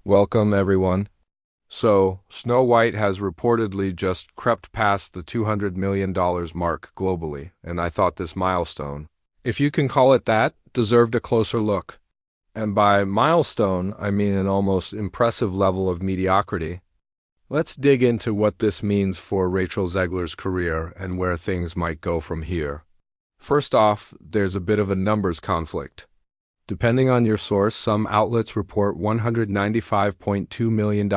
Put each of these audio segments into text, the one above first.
Welcome, everyone. So, Snow White has reportedly just crept past the $200 million mark globally, and I thought this milestone, if you can call it that, deserved a closer look. And by milestone, I mean an almost impressive level of mediocrity. Let's dig into what this means for Rachel Zegler's career and where things might go from here. First off, there's a bit of a numbers conflict. Depending on your source, some outlets report $195.2 million,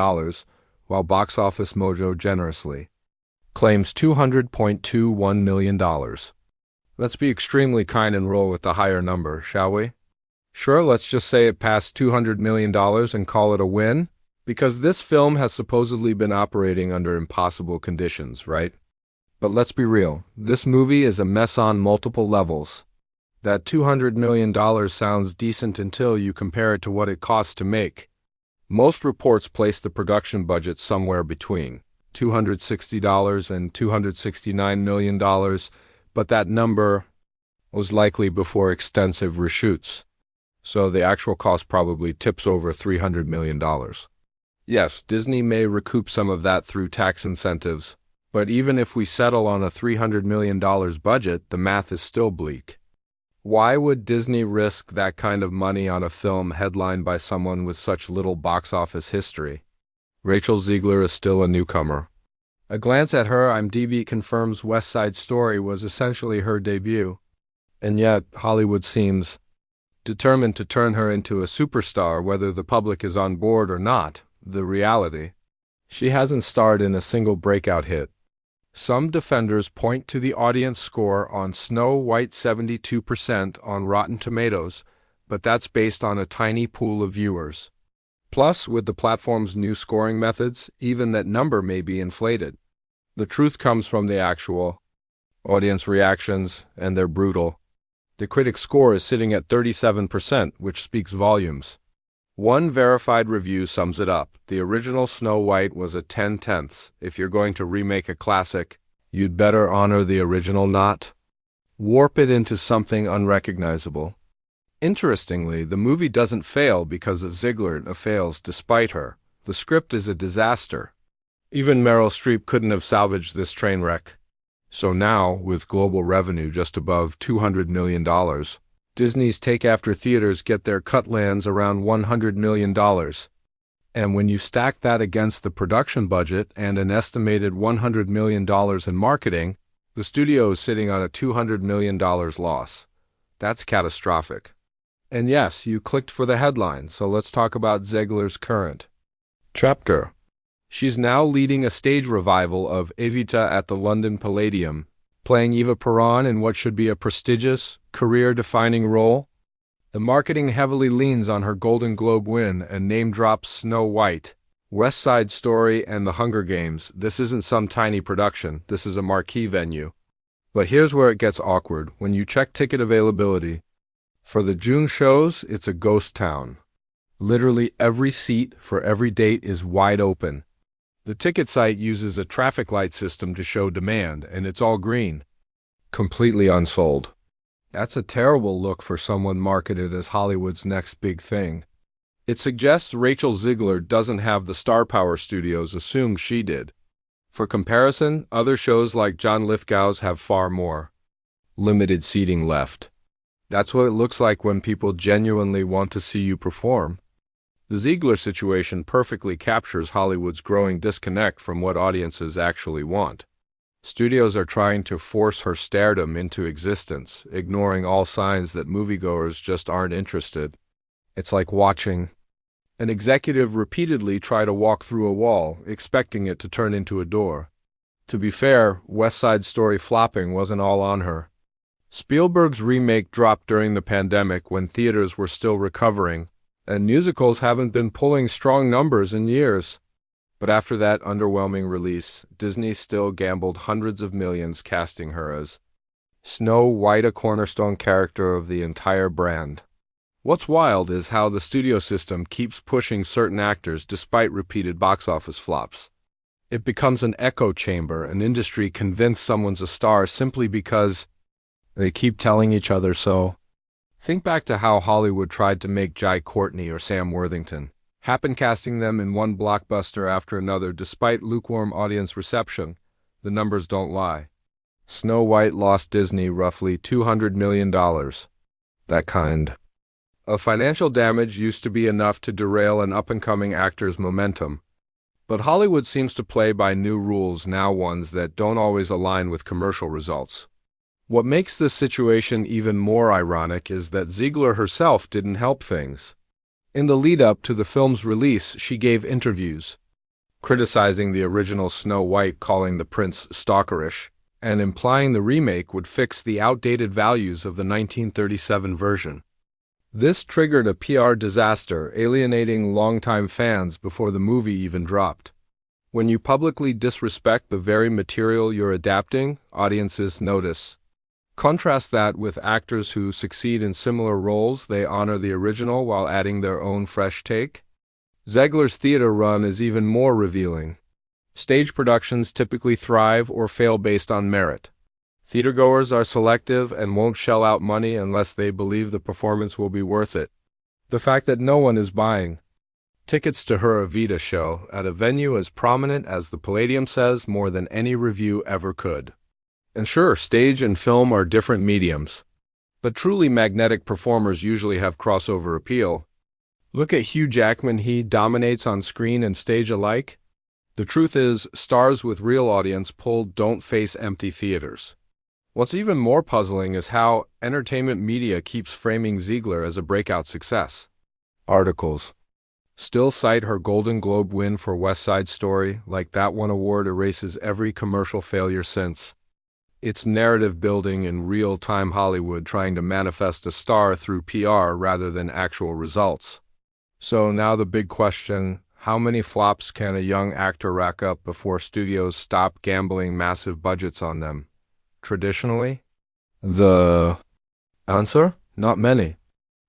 while Box Office Mojo generously claims $200.21 million. Let's be extremely kind and roll with the higher number, shall we? Sure, let's just say it passed $200 million and call it a win, because this film has supposedly been operating under impossible conditions, right? But let's be real, this movie is a mess on multiple levels. That $200 million sounds decent until you compare it to what it costs to make. Most reports place the production budget somewhere between $260 and $269 million, but that number was likely before extensive reshoots. So the actual cost probably tips over $300 million. Yes, Disney may recoup some of that through tax incentives, but even if we settle on a $300 million budget, the math is still bleak. Why would Disney risk that kind of money on a film headlined by someone with such little box office history? Rachel Zegler is still a newcomer. A glance at her IMDb confirms West Side Story was essentially her debut, and yet Hollywood seems determined to turn her into a superstar whether the public is on board or not. The reality, she hasn't starred in a single breakout hit. Some defenders point to the audience score on Snow White 72% on Rotten Tomatoes, but that's based on a tiny pool of viewers. Plus, with the platform's new scoring methods, even that number may be inflated. The truth comes from the actual audience reactions, and they're brutal. The critic score is sitting at 37%, which speaks volumes. One verified review sums it up. The original Snow White was a 10/10. If you're going to remake a classic, you'd better honor the original, not warp it into something unrecognizable. Interestingly, the movie doesn't fail because of Zegler, it fails despite her. The script is a disaster. Even Meryl Streep couldn't have salvaged this train wreck. So now, with global revenue just above $200 million, Disney's take-after theaters get their cut lands around $100 million. And when you stack that against the production budget and an estimated $100 million in marketing, the studio is sitting on a $200 million loss. That's catastrophic. And yes, you clicked for the headline, so let's talk about Zegler's current chapter. She's now leading a stage revival of Evita at the London Palladium, playing Eva Peron in what should be a prestigious, career-defining role. The marketing heavily leans on her Golden Globe win and name-drops Snow White, West Side Story, and The Hunger Games. This isn't some tiny production, this is a marquee venue. But here's where it gets awkward. When you check ticket availability, for the June shows, it's a ghost town. Literally every seat for every date is wide open. The ticket site uses a traffic light system to show demand, and it's all green. Completely unsold. That's a terrible look for someone marketed as Hollywood's next big thing. It suggests Rachel Zegler doesn't have the star power studios assumed she did. For comparison, other shows like John Lithgow's have far more limited seating left. That's what it looks like when people genuinely want to see you perform. The Zegler situation perfectly captures Hollywood's growing disconnect from what audiences actually want. Studios are trying to force her stardom into existence, ignoring all signs that moviegoers just aren't interested. It's like watching an executive repeatedly try to walk through a wall, expecting it to turn into a door. To be fair, West Side Story flopping wasn't all on her. Spielberg's remake dropped during the pandemic when theaters were still recovering, and musicals haven't been pulling strong numbers in years. But after that underwhelming release, Disney still gambled hundreds of millions casting her as Snow White, a cornerstone character of the entire brand. What's wild is how the studio system keeps pushing certain actors despite repeated box office flops. It becomes an echo chamber, an industry convinced someone's a star simply because they keep telling each other so. Think back to how Hollywood tried to make Jai Courtney or Sam Worthington. happen casting them in one blockbuster after another despite lukewarm audience reception. The numbers don't lie. Snow White lost Disney roughly $200 million. That kind of financial damage used to be enough to derail an up-and-coming actor's momentum. But Hollywood seems to play by new rules now, ones that don't always align with commercial results. What makes this situation even more ironic is that Zegler herself didn't help things. In the lead-up to the film's release, she gave interviews, criticizing the original Snow White, calling the prince stalkerish, and implying the remake would fix the outdated values of the 1937 version. This triggered a PR disaster, alienating longtime fans before the movie even dropped. When you publicly disrespect the very material you're adapting, audiences notice. Contrast that with actors who succeed in similar roles. They honor the original while adding their own fresh take. Zegler's theater run is even more revealing. Stage productions typically thrive or fail based on merit. Theatergoers are selective and won't shell out money unless they believe the performance will be worth it. The fact that no one is buying tickets to her Evita show at a venue as prominent as the Palladium says more than any review ever could. And sure, stage and film are different mediums, but truly magnetic performers usually have crossover appeal. Look at Hugh Jackman, he dominates on screen and stage alike. The truth is, stars with real audience pull don't face empty theaters. What's even more puzzling is how entertainment media keeps framing Zegler as a breakout success. Articles still cite her Golden Globe win for West Side Story, like that one award erases every commercial failure since. It's narrative building in real-time Hollywood, trying to manifest a star through PR rather than actual results. So now the big question: how many flops can a young actor rack up before studios stop gambling massive budgets on them? Traditionally, the answer? Not many.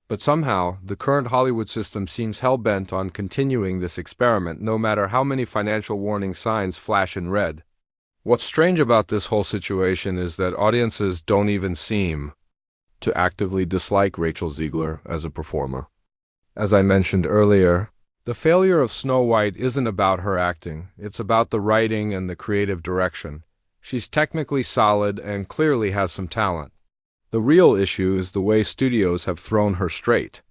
But somehow, the current Hollywood system seems hell-bent on continuing this experiment, no matter how many financial warning signs flash in red. What's strange about this whole situation is that audiences don't even seem to actively dislike Rachel Zegler as a performer. As I mentioned earlier, the failure of Snow White isn't about her acting, it's about the writing and the creative direction. She's technically solid and clearly has some talent. The real issue is the way studios have thrown her straight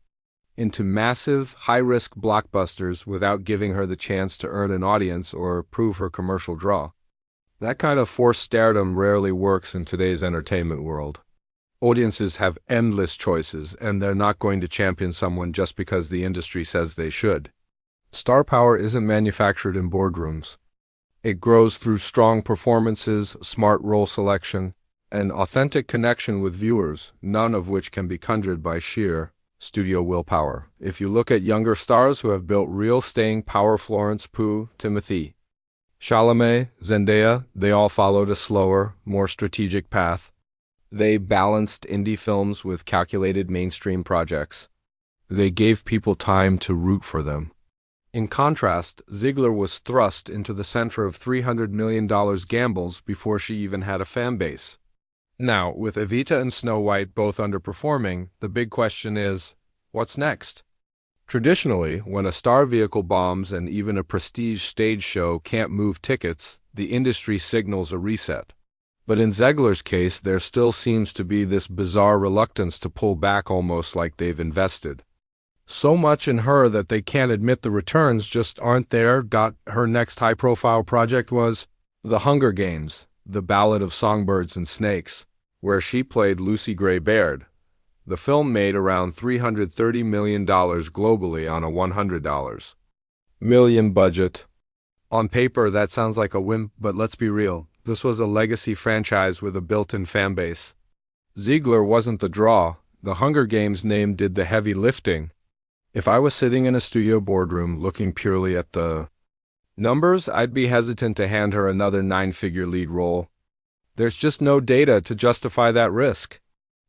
into massive, high-risk blockbusters without giving her the chance to earn an audience or prove her commercial draw. That kind of forced stardom rarely works in today's entertainment world. Audiences have endless choices, and they're not going to champion someone just because the industry says they should. Star power isn't manufactured in boardrooms. It grows through strong performances, smart role selection, and authentic connection with viewers, none of which can be conjured by sheer studio willpower. If you look at younger stars who have built real staying power, Florence Pugh, Timothée Chalamet, Zendaya, they all followed a slower, more strategic path. They balanced indie films with calculated mainstream projects. They gave people time to root for them. In contrast, Zegler was thrust into the center of $300 million gambles before she even had a fan base. Now, with Evita and Snow White both underperforming, the big question is, what's next? Traditionally, when a star vehicle bombs and even a prestige stage show can't move tickets, the industry signals a reset. But in Zegler's case, there still seems to be this bizarre reluctance to pull back, almost like they've invested so much in her that they can't admit the returns just aren't there. Her next high-profile project was The Hunger Games, The Ballad of Songbirds and Snakes, where she played Lucy Gray Baird. The film made around $330 million globally on a $100 million budget. On paper, that sounds like a wimp, but let's be real. This was a legacy franchise with a built-in fan base. Zegler wasn't the draw. The Hunger Games name did the heavy lifting. If I was sitting in a studio boardroom looking purely at the numbers, I'd be hesitant to hand her another 9-figure lead role. There's just no data to justify that risk.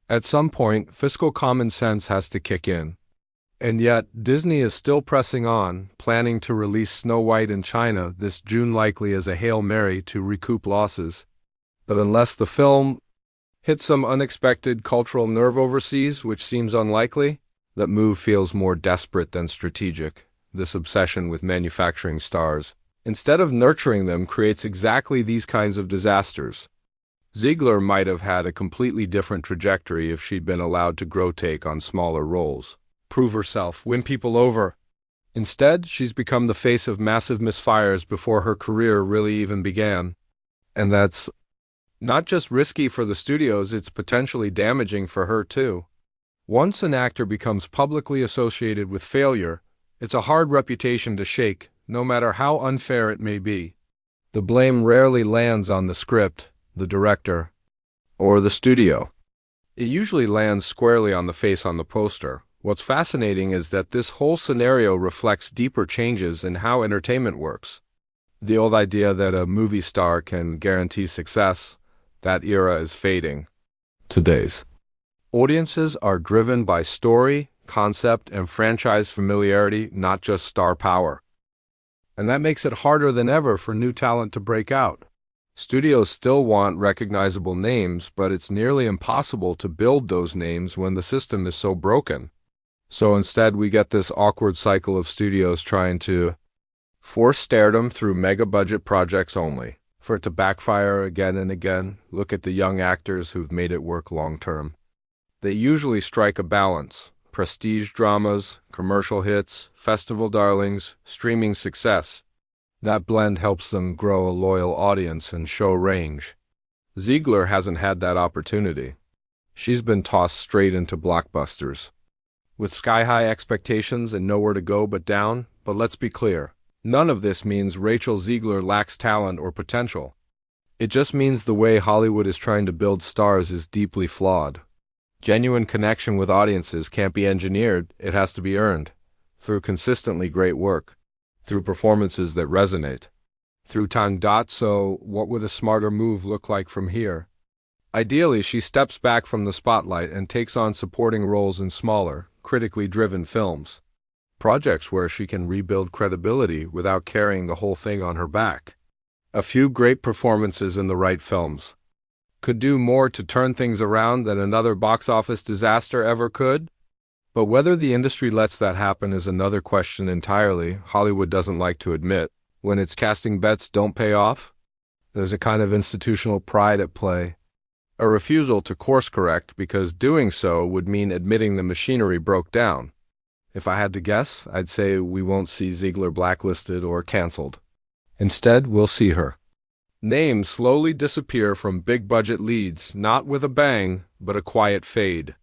At some point, fiscal common sense has to kick in. And yet, Disney is still pressing on, planning to release Snow White in China this June, likely as a Hail Mary to recoup losses. But unless the film hits some unexpected cultural nerve overseas, which seems unlikely, that move feels more desperate than strategic. this obsession with manufacturing stars, instead of nurturing them, creates exactly these kinds of disasters. Zegler might have had a completely different trajectory if she'd been allowed to grow take on smaller roles, prove herself, win people over. Instead, she's become the face of massive misfires before her career really even began. And that's not just risky for the studios, it's potentially damaging for her too. Once an actor becomes publicly associated with failure, it's a hard reputation to shake, no matter how unfair it may be. The blame rarely lands on the script, the director, or the studio. It usually lands squarely on the face on the poster. What's fascinating is that this whole scenario reflects deeper changes in how entertainment works. The old idea that a movie star can guarantee success, that era is fading. Today's audiences are driven by story, concept, and franchise familiarity, not just star power. And that makes it harder than ever for new talent to break out. Studios still want recognizable names, but it's nearly impossible to build those names when the system is so broken. So instead, we get this awkward cycle of studios trying to force stardom through mega-budget projects only, for it to backfire again and again. Look at the young actors who've made it work long-term. They usually strike a balance: prestige dramas, commercial hits, festival darlings, streaming success. That blend helps them grow a loyal audience and show range. Zegler hasn't had that opportunity. She's been tossed straight into blockbusters, with sky-high expectations and nowhere to go but down. But let's be clear, none of this means Rachel Zegler lacks talent or potential. It just means the way Hollywood is trying to build stars is deeply flawed. Genuine connection with audiences can't be engineered, it has to be earned, through consistently great work, through performances that resonate, through time. So, what would a smarter move look like from here? Ideally, she steps back from the spotlight and takes on supporting roles in smaller, critically driven films. Projects where she can rebuild credibility without carrying the whole thing on her back. A few great performances in the right films could do more to turn things around than another box office disaster ever could. But whether the industry lets that happen is another question entirely. Hollywood doesn't like to admit when its casting bets don't pay off. There's a kind of institutional pride at play, a refusal to course correct because doing so would mean admitting the machinery broke down. If I had to guess, I'd say we won't see Zegler blacklisted or canceled. Instead, we'll see her name slowly disappear from big-budget leads, not with a bang, but a quiet fade.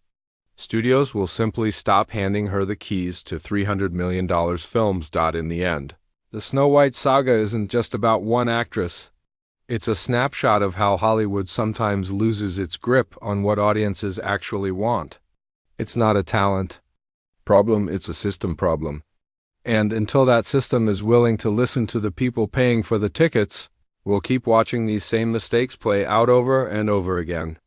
Studios will simply stop handing her the keys to $300 million films. In the end, the Snow White saga isn't just about one actress. It's a snapshot of how Hollywood sometimes loses its grip on what audiences actually want. It's not a talent problem, it's a system problem. And until that system is willing to listen to the people paying for the tickets, we'll keep watching these same mistakes play out over and over again.